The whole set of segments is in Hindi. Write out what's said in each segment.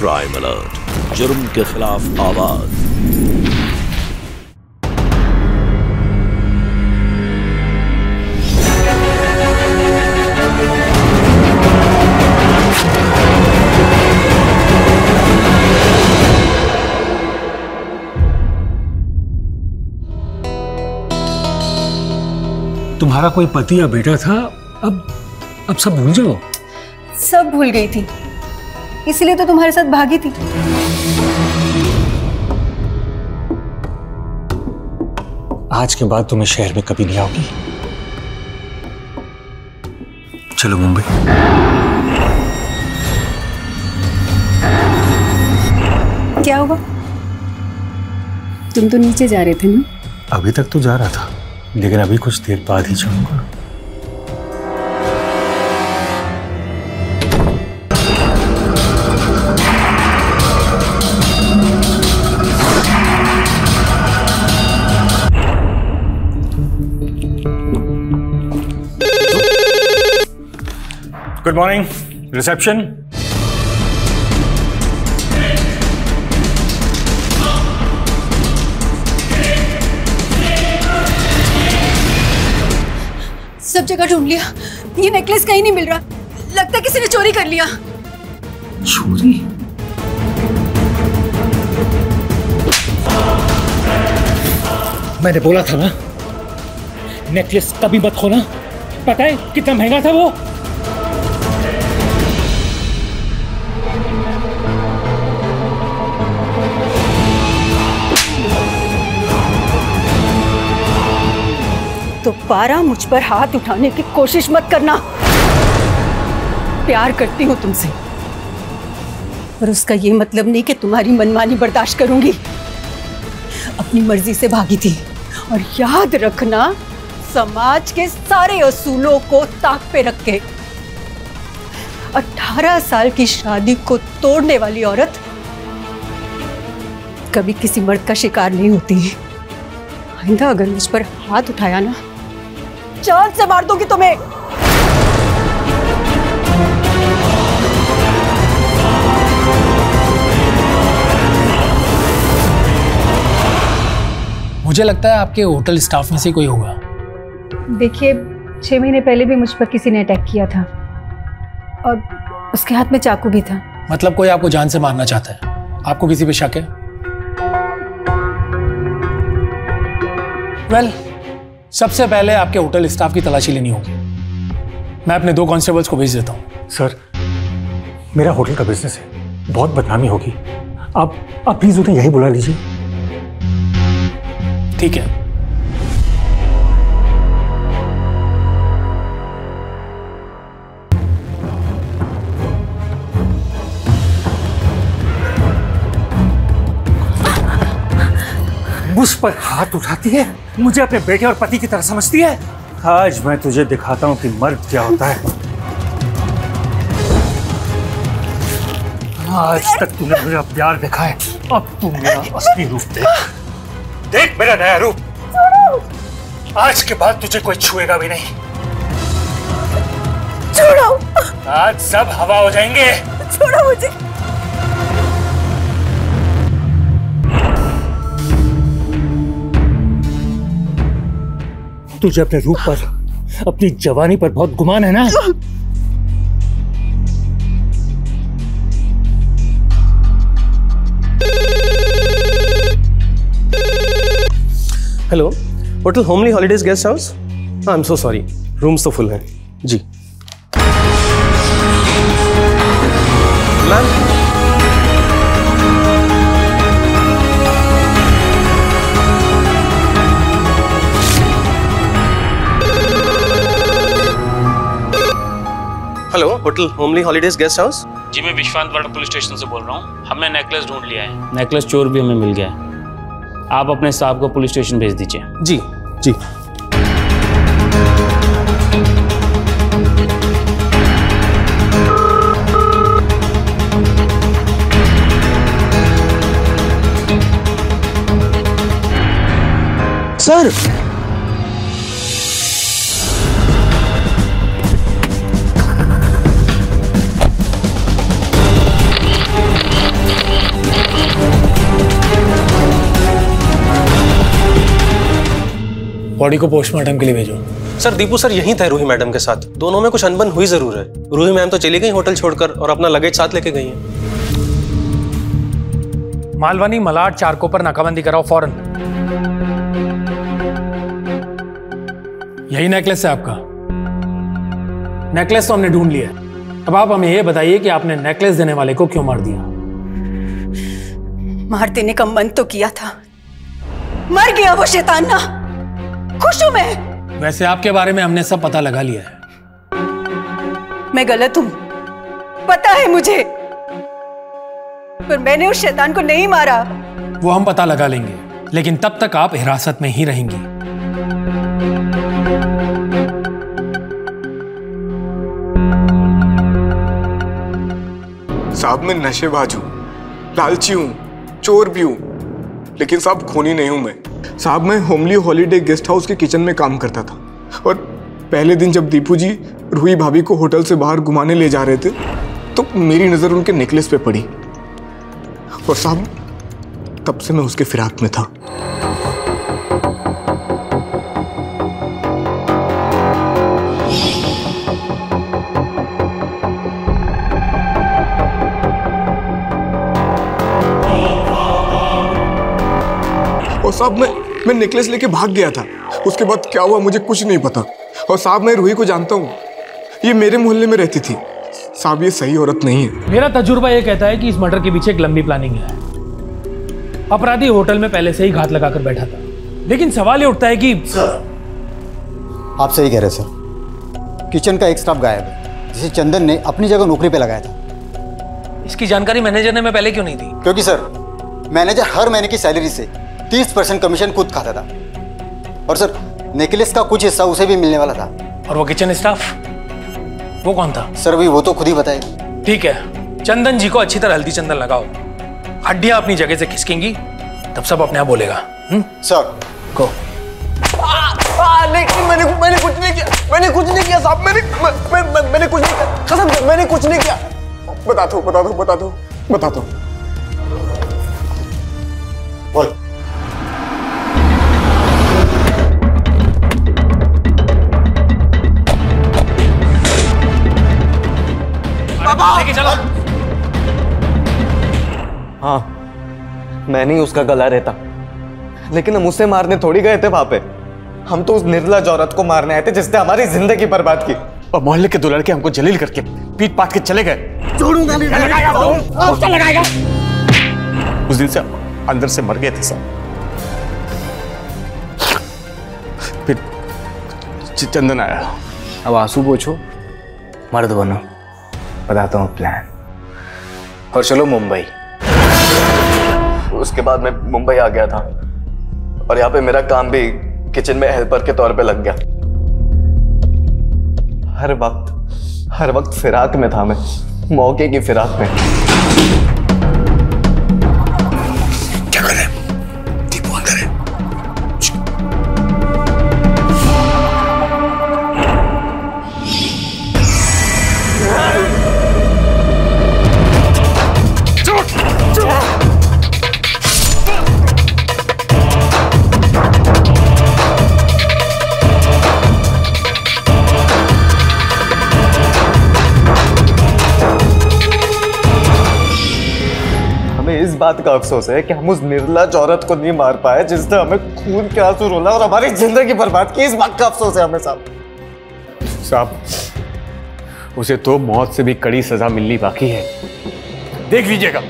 क्राइम अलर्ट, जुर्म के खिलाफ आवाज। तुम्हारा कोई पति या बेटा था, अब सब भूल जाओ। सब भूल गई थी, इसलिए तो तुम्हारे साथ भागी थी। आज के बाद तुम्हें शहर में कभी नहीं आओगी। चलो मुंबई। क्या हुआ? तुम तो नीचे जा रहे थे ना? अभी तक तो जा रहा था, लेकिन अभी कुछ देर बाद ही जाऊंगा। Good morning, reception. सब जगह ढूंढ लिया, ये नेकलेस कहीं नहीं मिल रहा। लगता है किसी ने चोरी कर लिया। चोरी? मैंने बोला था ना, नेकलेस कभी मत खोना। पता है कितना महंगा था वो? तो पारा, मुझ पर हाथ उठाने की कोशिश मत करना। प्यार करती हूँ तुमसे, पर उसका ये मतलब नहीं कि तुम्हारी मनमानी बर्दाश्त करूंगी। अपनी मर्जी से भागी थी, और याद रखना, समाज के सारे असूलों को ताक पे रख के 18 साल की शादी को तोड़ने वाली औरत कभी किसी मर्द का शिकार नहीं होती। आइंदा अगर मुझ पर हाथ उठाया ना, जान से मार दूंगी तुम्हें। मुझे लगता है आपके होटल स्टाफ में से कोई होगा। देखिए, 6 महीने पहले भी मुझ पर किसी ने अटैक किया था, और उसके हाथ में चाकू भी था। मतलब कोई आपको जान से मारना चाहता है? आपको किसी पे शक है? वेल, सबसे पहले आपके होटल स्टाफ की तलाशी लेनी होगी। मैं अपने 2 कांस्टेबल्स को भेज देता हूँ। सर, मेरा होटल का बिजनेस है, बहुत बदनामी होगी। आप प्लीज उन्हें यही बुला लीजिए। ठीक है। मुझ पर हाथ उठाती है, मुझे अपने बेटे और पति की तरह समझती है। आज मैं तुझे दिखाता हूं कि मर्द क्या होता है। आज तक तूने मेरा प्यार देखा है, अब तू मेरा असली रूप देख। देख मेरा नया रूप। आज के बाद तुझे कोई छुएगा भी नहीं। छोड़ो। आज सब हवा हो जाएंगे। छोड़ो मुझे। तुझे अपने रूप पर, अपनी जवानी पर बहुत गुमान है ना? Hello, hotel homely holidays guest house. I am so sorry, rooms तो फुल हैं जी। Ma'am, hello, hotel homely holidays guest house. जी, मैं विश्वांतवाड़ा पुलिस स्टेशन से बोल रहा हूँ। हमने नेकलेस ढूंढ लिया है। नेकलेस चोर भी हमें मिल गया है। आप अपने स्टाफ को पुलिस स्टेशन भेज दीजिए। जी जी। सर, बॉडी को पोस्टमार्टम के लिए भेजो। सर दीपू सर यहीं थे रूही मैडम के साथ। दोनों में कुछ अनबन हुई जरूर है। रूही मैम तो चली गई होटल छोड़कर और अपना लगेज साथ लेके गई हैं। मालवानी मलाड चारकों पर नाकाबंदी कराओ फौरन। यही नेकलेस है आपका? नेकलेस तो हमने ढूंढ लिया। अब आप हमें यह बताइए कि आपने नेकलेस देने वाले को क्यों मार दिया? मार देने का मन तो किया था, मर गया वो शैतान ना। खुश हूं मैं। वैसे आपके बारे में हमने सब पता लगा लिया है। मैं गलत हूं, पता है मुझे, पर मैंने उस शैतान को नहीं मारा। वो हम पता लगा लेंगे, लेकिन तब तक आप हिरासत में ही रहेंगी। साहब मैं नशेबाज हूँ, लालची हूँ, चोर भी हूँ, लेकिन साहब खूनी नहीं हूँ मैं। साहब मैं होमली हॉलीडे गेस्ट हाउस के किचन में काम करता था और पहले दिन जब दीपू जी रूही भाभी को होटल से बाहर घुमाने ले जा रहे थे तो मेरी नज़र उनके नेकलेस पे पड़ी और साहब तब से मैं उसके फिराक में था। और साहब मैं नेकलेस लेके भाग गया था। उसके बाद क्या हुआ मुझे कुछ नहीं पता। और साहब मैं रूही को जानता हूँ, ये मेरे मोहल्ले में रहती थी। साहब ये सही औरत नहीं है। मेरा तजुर्बा ये कहता है कि इस मर्डर के पीछे एक लंबी प्लानिंग है। अपराधी होटल में पहले से ही घात लगाकर बैठा था, लेकिन सवाल ये उठता है कि आप सही कह रहे सर। किचन का एक स्टाफ गायब है जिसे चंदन ने अपनी जगह नौकरी पे लगाया था। इसकी जानकारी मैनेजर ने मैं पहले क्यों नहीं दी? क्योंकि सर मैनेजर हर महीने की सैलरी से 30% कमीशन खुद खाता था और सर नेकलेस का कुछ हिस्सा उसे भी मिलने वाला था। और वो किचन स्टाफ, वो कौन था? सर अभी वो तो खुद ही बताएगा। ठीक है, चंदन जी को अच्छी तरह हल्दी चंदन लगाओ, हड्डियां अपनी जगह से खिसकेंगी, तब सब अपने आप बोलेगा। सर को नहीं, मैंने कुछ नहीं किया। मैंने कुछ नहीं किया साहब। मैंने कुछ नहीं किया, कसम से मैंने कुछ नहीं किया। बता दो बोल। लेके चलो। हाँ मैंने ही उसका गला रहता, लेकिन हम उसे मारने थोड़ी गए थे वहां पे। हम तो उस निर्लज औरत को मारने आए थे जिसने हमारी जिंदगी बर्बाद की। और मोहल्ले के दो लड़के हमको जलील करके पीट पाट के चले गए। छोड़ूंगा नहीं। लगाएगा। उस दिन से अंदर से मर गए थे सब। फिर चंदन आया। अब आंसू पोछो, मर्द बनो, बताता हूँ प्लान। और चलो मुंबई। उसके बाद मैं मुंबई आ गया था और यहाँ पे मेरा काम भी किचन में हेल्पर के तौर पे लग गया। हर वक्त फिराक में था मैं, मौके की फिराक में। क्या कर रहे हैं? दीपू अंदर है। इस बात का अफसोस है कि हम उस निर्लज औरत को नहीं मार पाए जिसने हमें खून के आंसू रोला और हमारी जिंदगी बर्बाद की। इस बात का अफसोस है हमें साहब। उसे तो मौत से भी कड़ी सजा मिलनी बाकी है, देख लीजिएगा।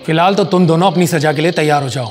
फिलहाल तो तुम दोनों अपनी सजा के लिए तैयार हो जाओ।